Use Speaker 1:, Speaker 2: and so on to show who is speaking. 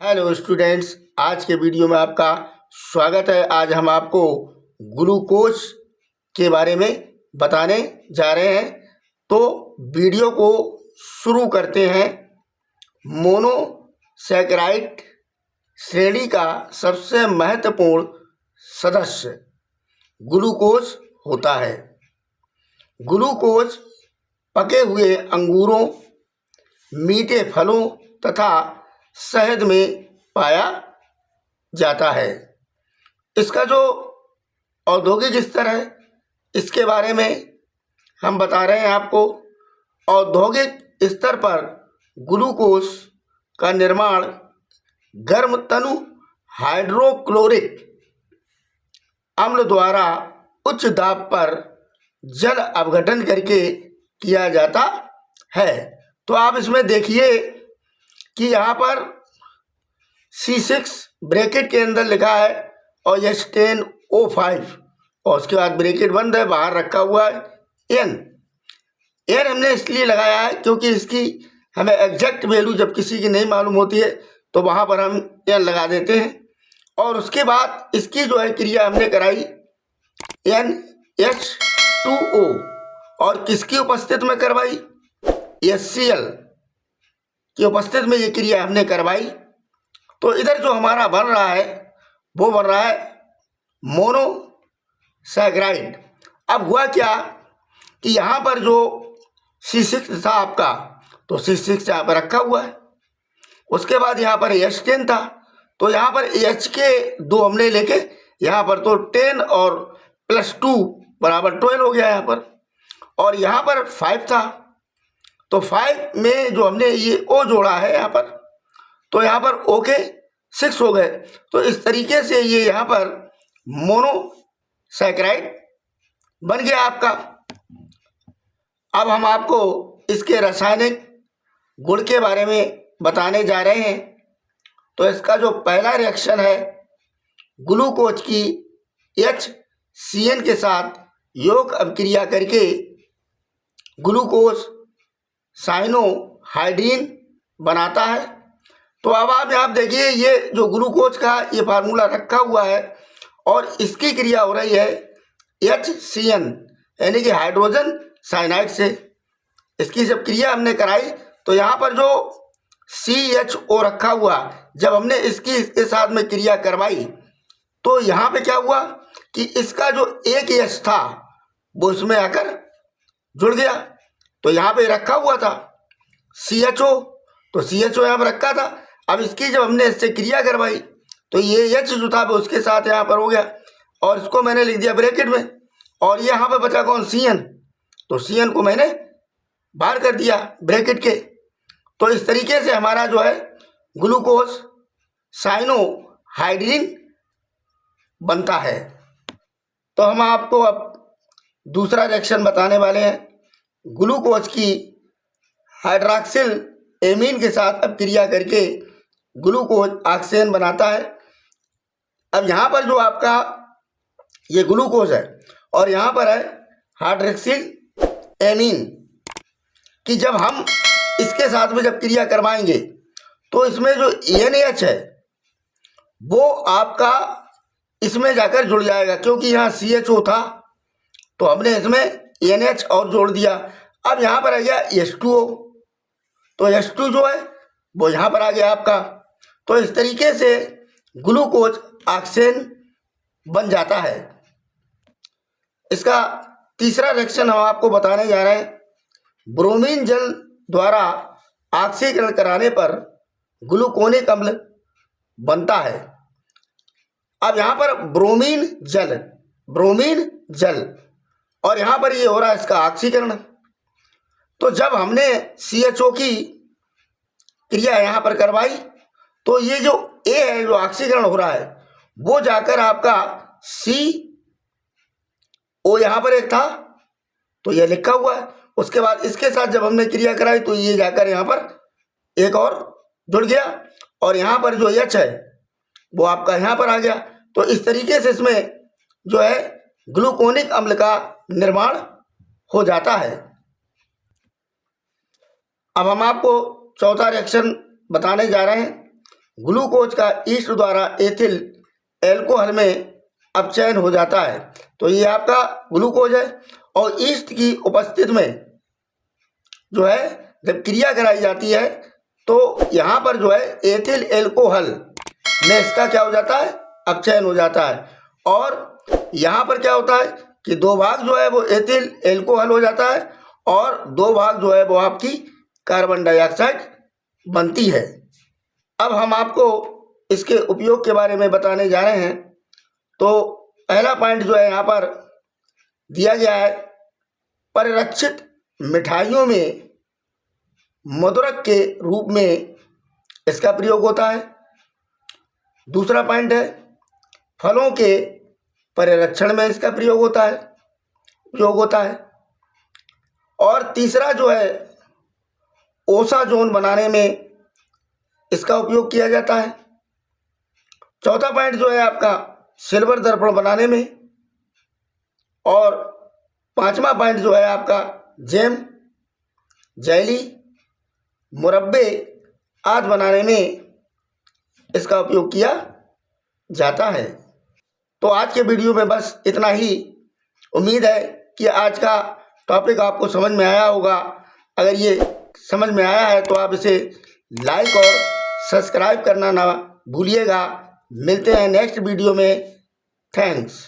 Speaker 1: Hello students, आज के video में आपका स्वागत है। आज हम आपको ग्लूकोज के बारे में बताने जा रहे हैं। तो वीडियो को शुरू करते हैं। मोनोसैकेराइड श्रेणी का सबसे महत्वपूर्ण सदस्य ग्लूकोज होता है। ग्लूकोज पके हुए अंगूरों, मीठे फलों तथा शहद में पाया जाता है। इसका जो औद्योगिक स्तर है, इसके बारे में हम बता रहे हैं आपको। औद्योगिक स्तर पर ग्लूकोज का निर्माण गर्म तनु हाइड्रोक्लोरिक अम्ल द्वारा उच्च दाब पर जल अपघटन करके किया जाता है। तो आप इसमें देखिए कि यहाँ पर C6 ब्रैकेट के अंदर लिखा है और H10O5 और उसके बाद ब्रैकेट बंद है, बाहर रखा हुआ है N हमने इसलिए लगाया है क्योंकि इसकी हमें एग्जैक्ट वैल्यू जब किसी की नहीं मालूम होती है तो वहाँ पर हम N लगा देते हैं। और उसके बाद इसकी जो है क्रिया हमने कराई NH2O और किसकी उपस्थिति में करवाई? HCl की उपस्थिति में ये क्रिया हमने करवाई। तो इधर जो हमारा बन रहा है वो बन रहा है मोनोसैकेराइड। अब हुआ क्या कि यहाँ पर जो C6 था आपका, तो C6 यहाँ पर रखा हुआ है। उसके बाद यहाँ पर H10 था, तो यहाँ पर H के दो हमने लेके यहाँ पर तो 10 और +2 बराबर 12 हो गया यहाँ पर। और यहाँ पर 5 था, तो 5 में जो हमने ये O जोड़ा है यहाँ पर, तो यहाँ पर O के 6 हो गए। तो इस तरीके से ये यहाँ पर मोनोसैकेराइड बन गया आपका। अब हम आपको इसके रासायनिक गुण के बारे में बताने जा रहे हैं। तो इसका जो पहला रिएक्शन है, ग्लूकोज की HCN के साथ योग अभिक्रिया करके ग्लूकोज साइनोहाइड्रीन बनाता है। तो अब आप यहाँ देखिए, ये जो ग्लूकोज का ये फार्मूला रखा हुआ है और इसकी क्रिया हो रही है HCN यानी कि हाइड्रोजन साइनाइड से। इसकी जब क्रिया हमने कराई तो यहाँ पर जो CHO रखा हुआ, जब हमने इसके साथ में क्रिया करवाई तो यहाँ पे क्या हुआ कि इसका जो एक H था वो इसमें आकर जुड़ गया। तो यहाँ पे रखा हुआ था CHO, तो CHO यहाँ पर रखा था। अब इसकी जब हमने इससे क्रिया करवाई तो ये H जो था वो उसके साथ यहाँ पर हो गया और इसको मैंने लिख दिया ब्रैकेट में। और ये यहाँ पे बचा कौन? CN, तो CN को मैंने बाहर कर दिया ब्रैकेट के। तो इस तरीके से हमारा जो है ग्लूकोज साइनोहाइड्रीन बनता है। तो हम आपको अब दूसरा रिएक्शन बताने वाले हैं। ग्लूकोज की हाइड्रॉक्सिल एमीन के साथ अब क्रिया करके ग्लूकोज ऑक्सीजन बनाता है। अब यहाँ पर जो आपका ये ग्लूकोज है और यहाँ पर है हाइड्रॉक्सिल एमीन कि जब हम इसके साथ में जब क्रिया करवाएंगे तो इसमें जो NH है वो आपका इसमें जाकर जुड़ जाएगा, क्योंकि यहाँ CHO था तो हमने इसमें NH और जोड़ दिया। अब यहाँ पर आ गया H2O, तो H2 जो है वो यहाँ पर आ गया आपका। तो इस तरीके से ग्लूकोज ऑक्सीजन बन जाता है। इसका तीसरा रिएक्शन हम आपको बताने जा रहे हैं। ब्रोमीन जल द्वारा ऑक्सीकरण कराने पर ग्लूकोनिक अम्ल बनता है। अब यहाँ पर ब्रोमीन जल और यहाँ पर ये हो रहा है इसका ऑक्सीकरण। तो जब हमने CHO की क्रिया यहाँ पर करवाई तो ये जो A है, जो ऑक्सीकरण हो रहा है, वो जाकर आपका CO यहाँ पर एक था तो ये लिखा हुआ है। उसके बाद इसके साथ जब हमने क्रिया कराई तो ये जाकर यहाँ पर एक और जुड़ गया और यहाँ पर जो H है वो आपका यहाँ पर आ गया। तो इस तरीके से इसमें जो है ग्लूकोनिक अम्ल का निर्माण हो जाता है। अब हम आपको चौथा रिएक्शन बताने जा रहे हैं। ग्लूकोज का ईस्ट द्वारा एथिल एल्कोहल में अपचयन हो जाता है। तो ये आपका ग्लूकोज है और ईस्ट की उपस्थिति में जो है जब क्रिया कराई जाती है तो यहाँ पर जो है एथिल एल्कोहल में इसका क्या हो जाता है, अपचयन हो जाता है। और यहाँ पर क्या होता है कि 2 भाग जो है वो एथिल एल्कोहल हो जाता है और 2 भाग जो है वो आपकी कार्बन डाइऑक्साइड बनती है। अब हम आपको इसके उपयोग के बारे में बताने जा रहे हैं। तो पहला पॉइंट जो है यहाँ पर दिया गया है, परिरक्षित मिठाइयों में मधुरक के रूप में इसका प्रयोग होता है। दूसरा पॉइंट है, फलों के परिरक्षण में इसका प्रयोग होता है। और तीसरा जो है, ओसाजोन बनाने में इसका उपयोग किया जाता है। चौथा पॉइंट जो है आपका, सिल्वर दर्पण बनाने में। और 5वां पॉइंट जो है आपका, जैम, जेली, मुरब्बे आदि बनाने में इसका उपयोग किया जाता है। तो आज के वीडियो में बस इतना ही। उम्मीद है कि आज का टॉपिक आपको समझ में आया होगा। अगर ये समझ में आया है तो आप इसे लाइक और सब्सक्राइब करना ना भूलिएगा। मिलते हैं नेक्स्ट वीडियो में। थैंक्स।